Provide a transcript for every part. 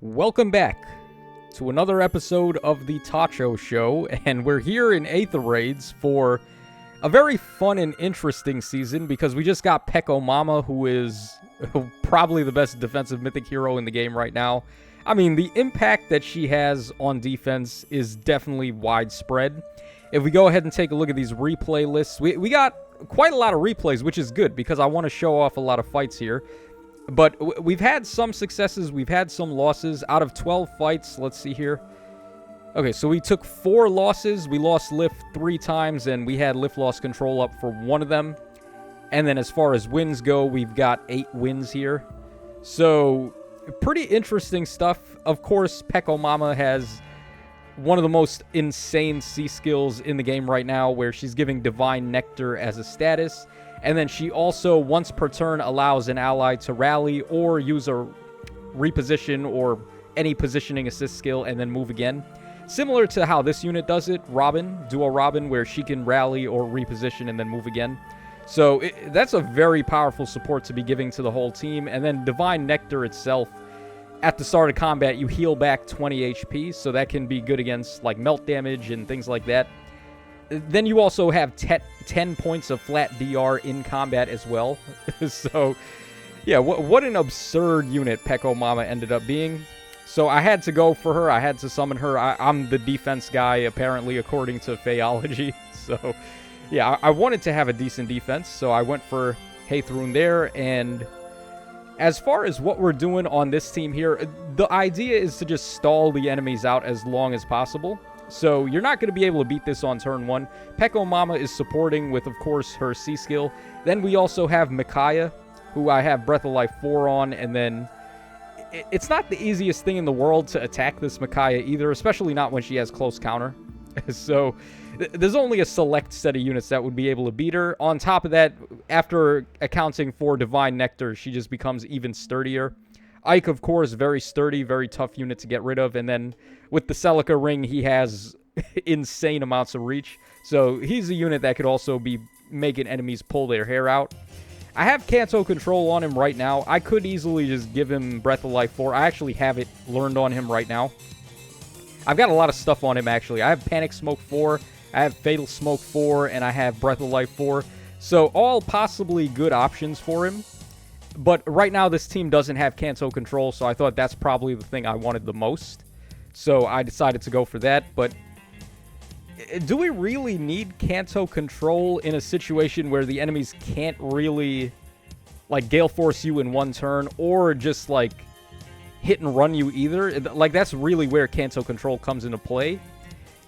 Welcome back to another episode of the Tacho Show, and we're here in Aether Raids for a very fun and interesting season because we just got Pekomama, who is probably the best defensive mythic hero in the game right now. I mean, the impact that she has on defense is definitely widespread. If we go ahead and take a look at these replay lists, we got quite a lot of replays, which is good because I want to show off a lot of fights here. But we've had some successes, we've had some losses. Out of 12 fights, let's see here. Okay, so we took 4 losses. We lost Lift 3 times, and we had Lift loss control up for 1 of them. And then as far as wins go, we've got 8 wins here. So, pretty interesting stuff. Of course, Pekomama has one of the most insane C skills in the game right now, where she's giving Divine Nectar as a status. And then she also, once per turn, allows an ally to rally or use a reposition or any positioning assist skill and then move again. Similar to how this unit does it, Robin, Duo Robin, where she can rally or reposition and then move again. So that's a very powerful support to be giving to the whole team. And then Divine Nectar itself, at the start of combat, you heal back 20 HP, so that can be good against like melt damage and things like that. Then you also have 10 points of flat DR in combat as well. So, yeah, what an absurd unit Pekomama ended up being. So I had to go for her. I had to summon her. I'm the defense guy, apparently, according to Phaeology. So, yeah, I wanted to have a decent defense, so I went for Heiðrún there. And as far as what we're doing on this team here, the idea is to just stall the enemies out as long as possible. So you're not going to be able to beat this on turn 1. Pekomama is supporting with, of course, her C skill. Then we also have Micaiah, who I have Breath of Life 4 on. And then it's not the easiest thing in the world to attack this Micaiah either, especially not when she has close counter. So there's only a select set of units that would be able to beat her. On top of that, after accounting for Divine Nectar, she just becomes even sturdier. Ike, of course, very sturdy, very tough unit to get rid of. And then with the Celica ring, he has insane amounts of reach. So he's a unit that could also be making enemies pull their hair out. I have Kanto control on him right now. I could easily just give him Breath of Life 4. I actually have it learned on him right now. I've got a lot of stuff on him, actually. I have Panic Smoke 4, I have Fatal Smoke 4, and I have Breath of Life 4. So all possibly good options for him. But right now, this team doesn't have Kanto control, so I thought that's probably the thing I wanted the most. So I decided to go for that. But do we really need Kanto control in a situation where the enemies can't really, like, Gale Force you in one turn, or just, like, hit and run you either? Like, that's really where Kanto control comes into play.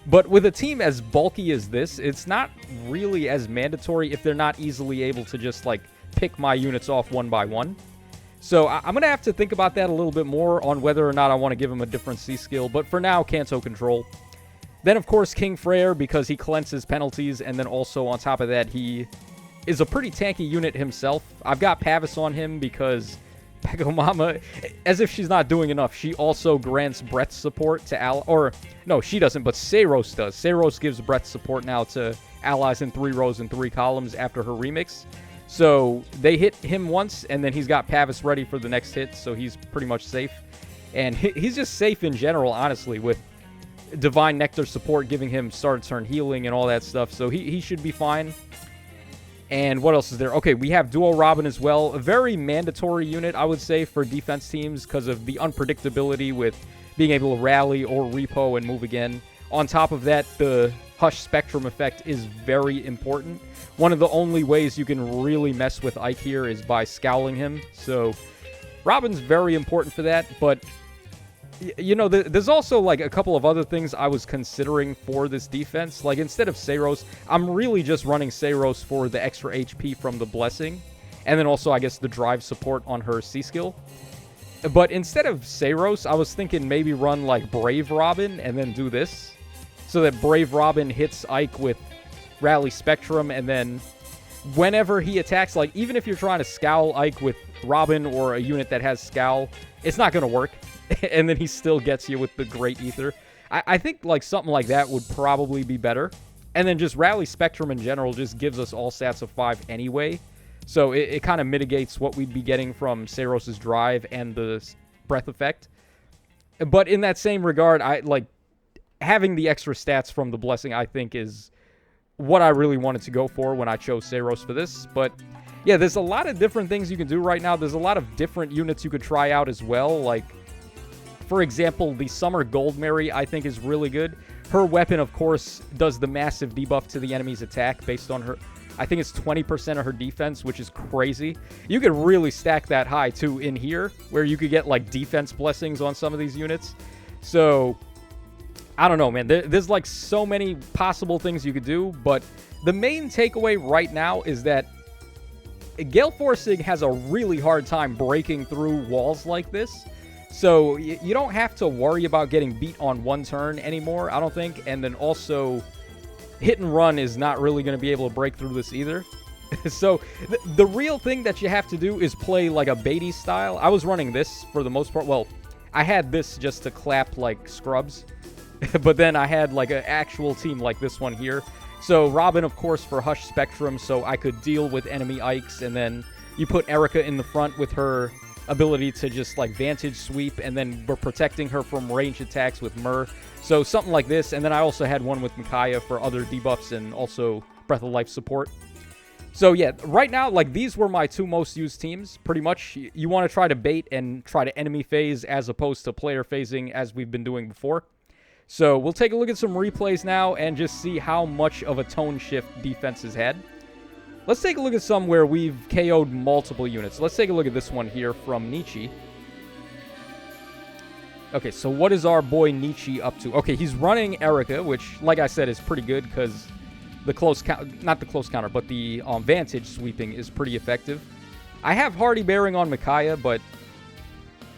But with a team as bulky as this, it's not really as mandatory if they're not easily able to just, like, pick my units off one by one. So I'm going to have to think about that a little bit more on whether or not I want to give him a different C skill. But for now, Kanto control. Then, of course, King Freyr, because he cleanses penalties. And then also, on top of that, he is a pretty tanky unit himself. I've got Pavis on him because Pekomama, as if she's not doing enough, she also grants breath support to or no, she doesn't, but Seiros does. Seiros gives breath support now to allies in 3 rows and 3 columns after her remix. So they hit him once, and then he's got Pavis ready for the next hit, so he's pretty much safe. And he's just safe in general, honestly, with Divine Nectar support giving him start turn healing and all that stuff. So he should be fine. And what else is there? Okay, we have Duo Robin as well. A very mandatory unit, I would say, for defense teams because of the unpredictability with being able to rally or repo and move again. On top of that, the Hush Spectrum effect is very important. One of the only ways you can really mess with Ike here is by scowling him. So Robin's very important for that. But, you know, there's also, like, a couple of other things I was considering for this defense. Like, instead of Seiros, I'm really just running Seiros for the extra HP from the Blessing. And then also, I guess, the drive support on her C skill. But instead of Seiros, I was thinking maybe run, like, Brave Robin and then do this. So that Brave Robin hits Ike with Rally Spectrum, and then whenever he attacks, like, even if you're trying to scowl Ike with Robin or a unit that has scowl, it's not going to work. And then he still gets you with the Great Ether. I think, like, something like that would probably be better. And then just Rally Spectrum in general just gives us all stats of 5 anyway. So it kind of mitigates what we'd be getting from Seiros' drive and the breath effect. But in that same regard, I like having the extra stats from the Blessing, I think, is what I really wanted to go for when I chose Saros for this. But yeah, there's a lot of different things you can do right now. There's a lot of different units you could try out as well. Like, for example, the Summer Gold Mary, I think, is really good. Her weapon, of course, does the massive debuff to the enemy's attack based on her... I think it's 20% of her defense, which is crazy. You could really stack that high, too, in here, where you could get, like, defense blessings on some of these units. So, I don't know, man. There's, like, so many possible things you could do, but the main takeaway right now is that Gale Forcing has a really hard time breaking through walls like this. So, you don't have to worry about getting beat on one turn anymore, I don't think. And then also, hit and run is not really going to be able to break through this either. So, the real thing that you have to do is play like a Beatty style. I was running this for the most part. Well, I had this just to clap like scrubs. But then I had like an actual team like this one here. So, Robin, of course, for Hush Spectrum, so I could deal with enemy Ikes. And then you put Erica in the front with her ability to just like Vantage Sweep, and then we're protecting her from range attacks with Myrrh. So something like this. And then I also had one with Micaiah for other debuffs and also Breath of Life support. So yeah, right now, like, these were my two most used teams, pretty much. You want to try to bait and try to enemy phase as opposed to player phasing as we've been doing before. So we'll take a look at some replays now and just see how much of a tone shift defense has had. Let's take a look at some where we've KO'd multiple units. Let's take a look at this one here from Nietzsche. Okay, so what is our boy Nietzsche up to? Okay, he's running Erica, which, like I said, is pretty good because the close not the close counter, but the Vantage sweeping is pretty effective. I have Hardy Bearing on Micaiah, but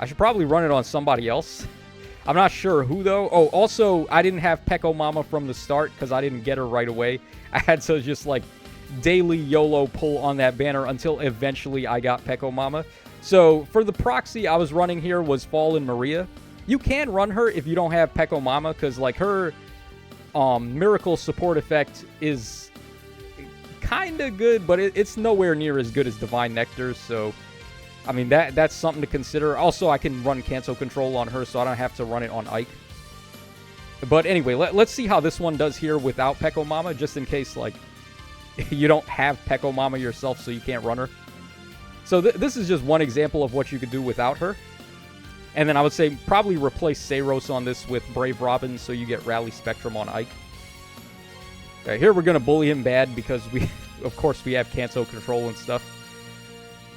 I should probably run it on somebody else. I'm not sure who, though. Oh, also, I didn't have Pekomama from the start because I didn't get her right away. I had to just, like, daily YOLO pull on that banner until eventually I got Pekomama. So, for the proxy I was running here was Fallen Maria. You can run her if you don't have Pekomama, because, like, her miracle support effect is kind of good, but it's nowhere near as good as Divine Nectar, so I mean, that's something to consider. Also, I can run Cancel Control on her, so I don't have to run it on Ike. But anyway, let's see how this one does here without Pekomama, just in case, like, you don't have Pekomama yourself, so you can't run her. So this is just one example of what you could do without her. And then I would say probably replace Saros on this with Brave Robin, so you get Rally Spectrum on Ike. Okay, here we're going to bully him bad because of course, we have Cancel Control and stuff.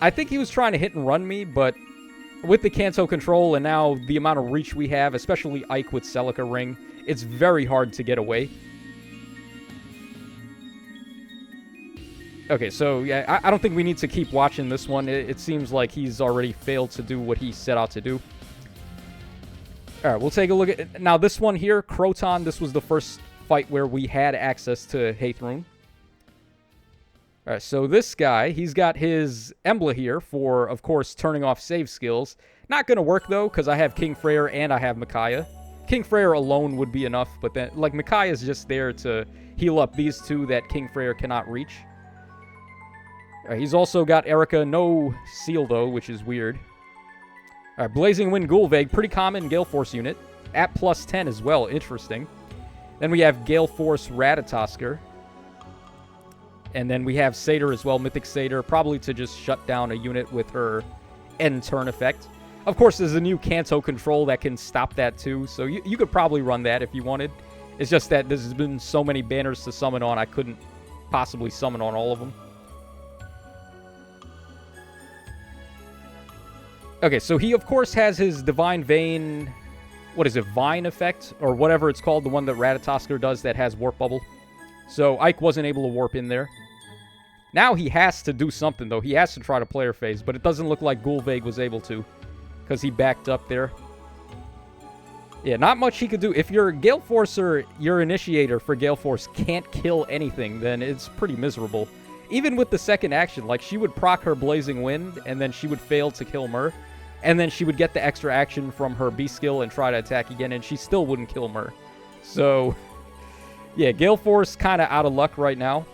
I think he was trying to hit and run me, but with the Cancel Control and now the amount of reach we have, especially Ike with Celica Ring, it's very hard to get away. Okay, so yeah, I don't think we need to keep watching this one. It seems like he's already failed to do what he set out to do. Alright, we'll take a look at... Now, this one here, Croton, this was the first fight where we had access to Heiðrún. Alright, so this guy, he's got his Emblem here for, of course, turning off save skills. Not going to work, though, because I have King Freyr and I have Micaiah. King Freyr alone would be enough, but then, like, Micaiah is just there to heal up these two that King Freyr cannot reach. He's also got Erica, no seal, though, which is weird. Alright, Blazing Wind Gulveg, pretty common Gale Force unit. At plus 10 as well, interesting. Then we have Gale Force Ratatosker. And then we have Satyr as well, Mythic Satyr, probably to just shut down a unit with her end turn effect. Of course, there's a new Kanto control that can stop that too, so you could probably run that if you wanted. It's just that there's been so many banners to summon on, I couldn't possibly summon on all of them. Okay, so he, of course, has his Divine Vein, what is it, Vine effect? Or whatever it's called, the one that Ratatosker does that has Warp Bubble. So Ike wasn't able to warp in there. Now he has to do something, though. He has to try to player phase, but it doesn't look like Gulveg was able to, because he backed up there. Yeah, not much he could do. If your Gale Forcer, your initiator for Gale Force can't kill anything, then it's pretty miserable. Even with the second action, like, she would proc her Blazing Wind, and then she would fail to kill Myrrh. And then she would get the extra action from her B skill and try to attack again, and she still wouldn't kill Myrrh. So, yeah, Gale Force kind of out of luck right now.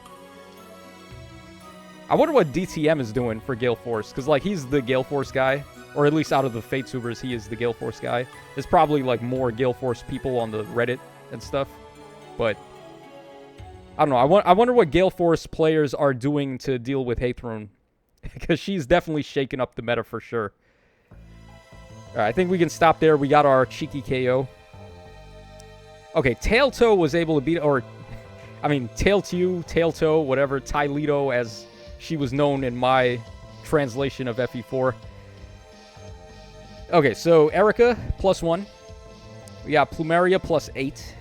I wonder what DTM is doing for Gale Force, because, like, he's the Gale Force guy. Or at least out of the Fate Tubers, he is the Gale Force guy. There's probably, like, more Gale Force people on the Reddit and stuff. But, I don't know. I wonder what Gale Force players are doing to deal with Heiðrún. Because she's definitely shaken up the meta for sure. Alright, I think we can stop there. We got our cheeky KO. Okay, Tailtoe was able to beat... Or, I mean, Tailtoe, whatever. Tylito, as she was known in my translation of FE4. Okay, so Erica, +1. We got Plumeria, +8.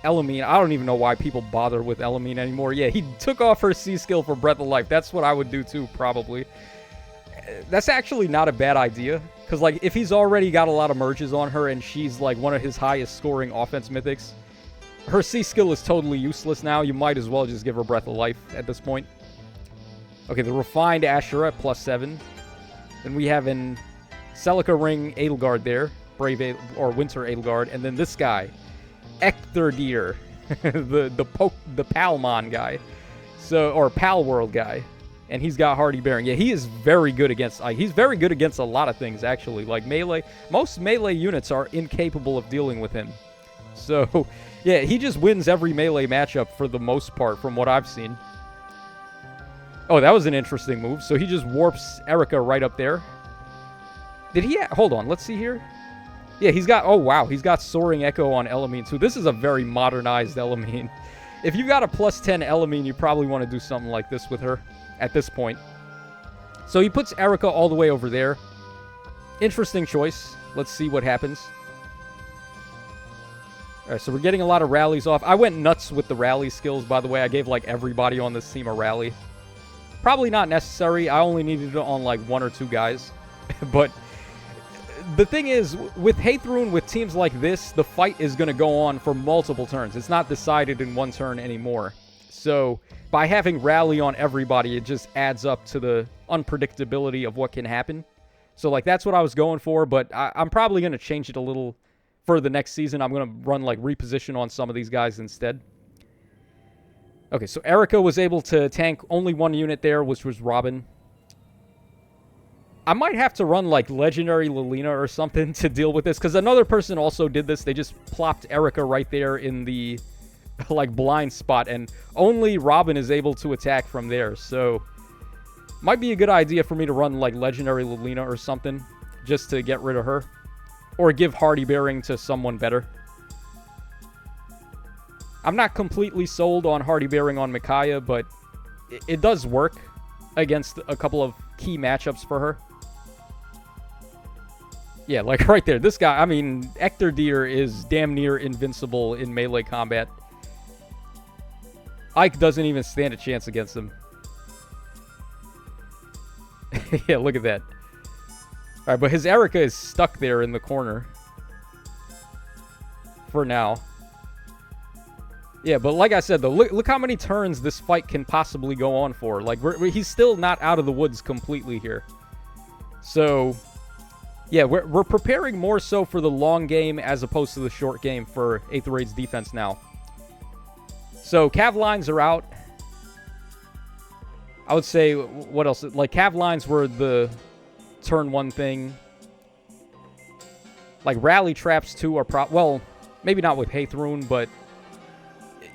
Elamine, I don't even know why people bother with Elamine anymore. Yeah, he took off her C-skill for Breath of Life. That's what I would do too, probably. That's actually not a bad idea. Because, like, if he's already got a lot of merges on her and she's, like, one of his highest scoring offense mythics, her C-skill is totally useless now. You might as well just give her Breath of Life at this point. Okay, the Refined Ashura, +7. Then we have an Celica Ring Edelgard there. Brave or Winter Edelgard. And then this guy, Eikthyrdeer. the Palmon guy. So, or Pal World guy. And he's got Hardy Bearing. Yeah, he is very good against Ike. He's very good against a lot of things, actually. Like melee. Most melee units are incapable of dealing with him. So, yeah, he just wins every melee matchup for the most part, from what I've seen. Oh, that was an interesting move. So he just warps Erica right up there. Did he... Hold on, let's see here. Yeah, he's got... Oh, wow. He's got Soaring Echo on Elamine, too. This is a very modernized Elamine. If you've got a +10 Elamine, you probably want to do something like this with her at this point. So he puts Erica all the way over there. Interesting choice. Let's see what happens. Alright, so we're getting a lot of rallies off. I went nuts with the rally skills, by the way. I gave, like, everybody on this team a rally. Probably not necessary. I only needed it on, like, 1 or 2 guys. But the thing is, with Heiðrún, with teams like this, the fight is going to go on for multiple turns. It's not decided in one turn anymore. So, by having rally on everybody, it just adds up to the unpredictability of what can happen. So, like, that's what I was going for, but I'm probably going to change it a little for the next season. I'm going to run, like, reposition on some of these guys instead. Okay, so Erica was able to tank only 1 unit there, which was Robin. I might have to run, like, Legendary Lilina or something to deal with this, because another person also did this. They just plopped Erica right there in the, like, blind spot, and only Robin is able to attack from there. So, might be a good idea for me to run, like, Legendary Lilina or something, just to get rid of her. Or give Hardy Bearing to someone better. I'm not completely sold on Hardy Bearing on Micaiah, but it does work against a couple of key matchups for her. Yeah, like right there. This guy, I mean, Eikthyrdeer is damn near invincible in melee combat. Ike doesn't even stand a chance against him. Yeah, look at that. Alright, but his Erica is stuck there in the corner. For now. Yeah, but like I said, though, look how many turns this fight can possibly go on for. Like, he's still not out of the woods completely here. So, yeah, we're preparing more so for the long game as opposed to the short game for Aether Raids defense now. So, Cav lines are out. I would say, what else? Like, Cav lines were the turn 1 thing. Like, rally traps, too, are well, maybe not with Heiðrún, but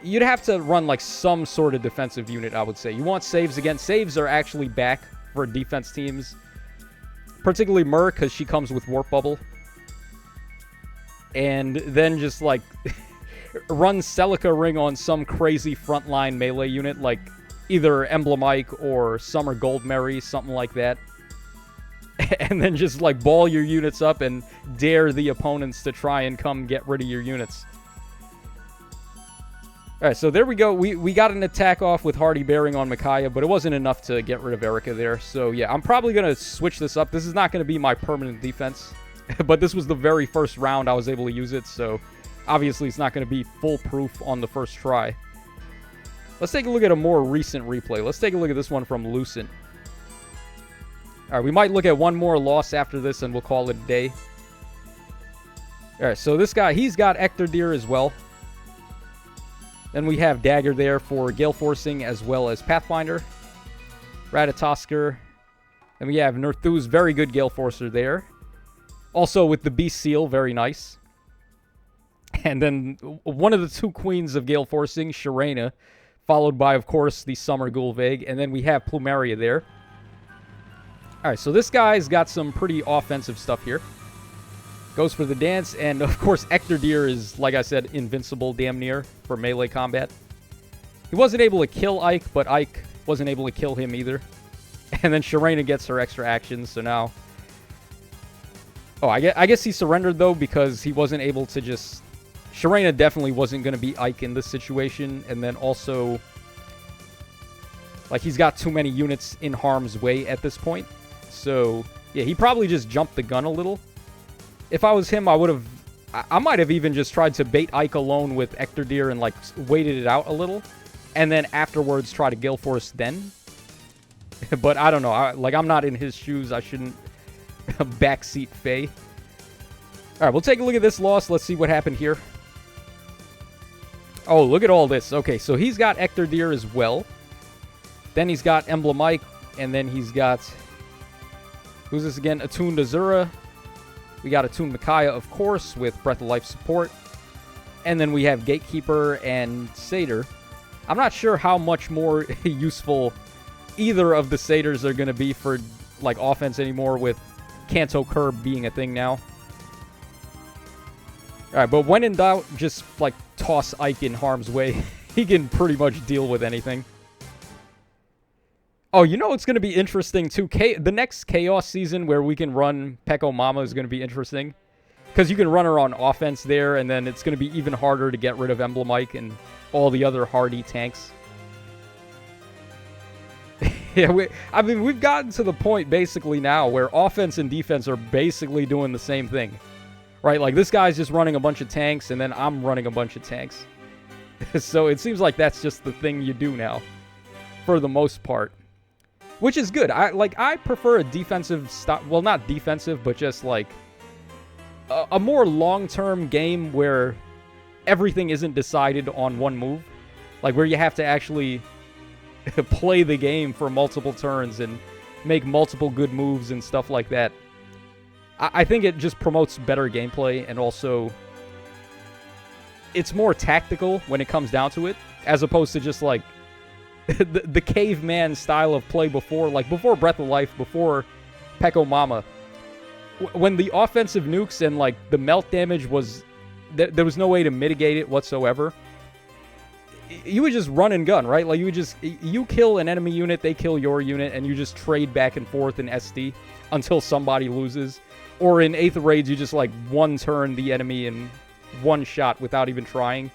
you'd have to run, like, some sort of defensive unit, I would say. You want saves again. Saves are actually back for defense teams. Particularly Myr, because she comes with Warp Bubble. And then just, like, run Celica Ring on some crazy frontline melee unit, like either Emblem Ike or Summer Gold Mary, something like that. And then just, like, ball your units up and dare the opponents to try and come get rid of your units. Alright, so there we go. We got an attack off with Hardy Bearing on Micaiah, but it wasn't enough to get rid of Erica there. So, yeah, I'm probably going to switch this up. This is not going to be my permanent defense. But this was the very first round I was able to use it, so obviously it's not going to be foolproof on the first try. Let's take a look at a more recent replay. Let's take a look at this one from Lucent. Alright, we might look at one more loss after this and we'll call it a day. Alright, so this guy, he's got Eikthyrdeer as well. Then we have Dagger there for Gale Forcing as well as Pathfinder. Ratatosker. And we have Nerthu's very good Gale Forcer there. Also with the Beast Seal, very nice. And then one of the two queens of Gale Forcing, Sharena, followed by, of course, the Summer Gulveg. And then we have Plumeria there. Alright, so this guy's got some pretty offensive stuff here. Goes for the dance, and of course, Eikthyrdeer is, like I said, invincible damn near for melee combat. He wasn't able to kill Ike, but Ike wasn't able to kill him either. And then Sharena gets her extra actions, so now... Oh, I guess he surrendered, though, because he wasn't able to just... Sharena definitely wasn't going to beat Ike in this situation, and then also... Like, he's got too many units in harm's way at this point. So, yeah, he probably just jumped the gun a little. If I was him, I would have... I might have even just tried to bait Ike alone with Eikthyrdeer and, like, waited it out a little. And then afterwards try to Gale Force then. But I don't know. I'm not in his shoes. I shouldn't backseat Faye. Alright, we'll take a look at this loss. Let's see what happened here. Oh, look at all this. Okay, so he's got Eikthyrdeer as well. Then he's got Emblem Ike. And then he's got... Who's this again? Attuned Azura. We got Attuned Micaiah, of course, with Breath of Life support. And then we have Gatekeeper and Satyr. I'm not sure how much more useful either of the Satyrs are going to be for, like, offense anymore with Kanto Curb being a thing now. Alright, but when in doubt, just, like, toss Ike in harm's way. He can pretty much deal with anything. Oh, you know it's going to be interesting, too? The next Chaos season where we can run Pekomama is going to be interesting. Because you can run her on offense there, and then it's going to be even harder to get rid of Emblem Ike and all the other hardy tanks. Yeah, I mean, we've gotten to the point, basically, now where offense and defense are basically doing the same thing. Right? Like, this guy's just running a bunch of tanks, and then I'm running a bunch of tanks. So it seems like that's just the thing you do now. For the most part. Which is good. I prefer a defensive style. Well, not defensive, but just, like, a more long-term game where everything isn't decided on one move. Like, where you have to actually play the game for multiple turns and make multiple good moves and stuff like that. I think it just promotes better gameplay, and also it's more tactical when it comes down to it, as opposed to just, like, the caveman style of play before, like, before Breath of Life, before Pekomama. When the offensive nukes and, like, the melt damage was... There was no way to mitigate it whatsoever. You would just run and gun, right? Like, you would just... You kill an enemy unit, they kill your unit, and you just trade back and forth in SD until somebody loses. Or in Aether Raids, you just, like, one-turn the enemy in one shot without even trying.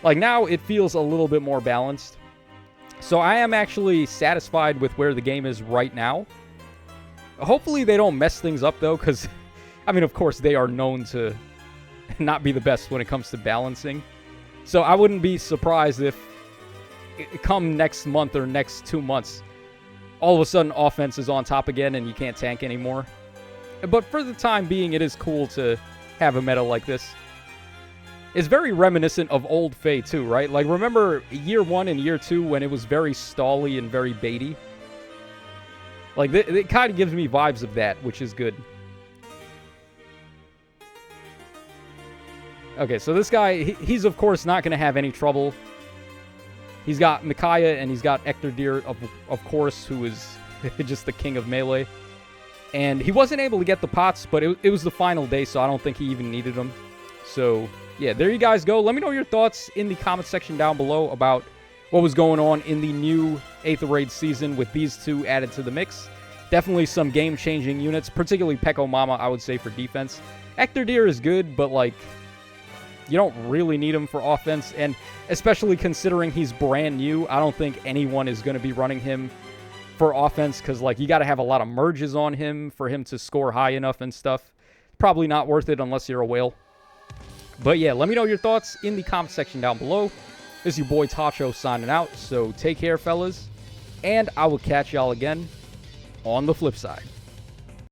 Like, now it feels a little bit more balanced. So I am actually satisfied with where the game is right now. Hopefully they don't mess things up, though, because, I mean, of course, they are known to not be the best when it comes to balancing. So I wouldn't be surprised if, come next month or next 2 months, all of a sudden offense is on top again and you can't tank anymore. But for the time being, it is cool to have a meta like this. It's very reminiscent of old Fae, too, right? Like, remember Year 1 and Year 2 when it was very stally and very baity? Like, it kind of gives me vibes of that, which is good. Okay, so this guy, he's of course not going to have any trouble. He's got Micaiah and he's got Eikthyrdeer, of course, who is just the king of melee. And he wasn't able to get the pots, but it was the final day, so I don't think he even needed them. So, yeah, there you guys go. Let me know your thoughts in the comment section down below about what was going on in the new Aether Raids season with these two added to the mix. Definitely some game-changing units, particularly Pekomama, I would say, for defense. Eikthyrdeer is good, but, like, you don't really need him for offense, and especially considering he's brand new, I don't think anyone is going to be running him for offense, because, like, you got to have a lot of merges on him for him to score high enough and stuff. Probably not worth it unless you're a whale. But yeah, let me know your thoughts in the comment section down below. This is your boy Tacho signing out, so take care, fellas, and I will catch y'all again on the flip side.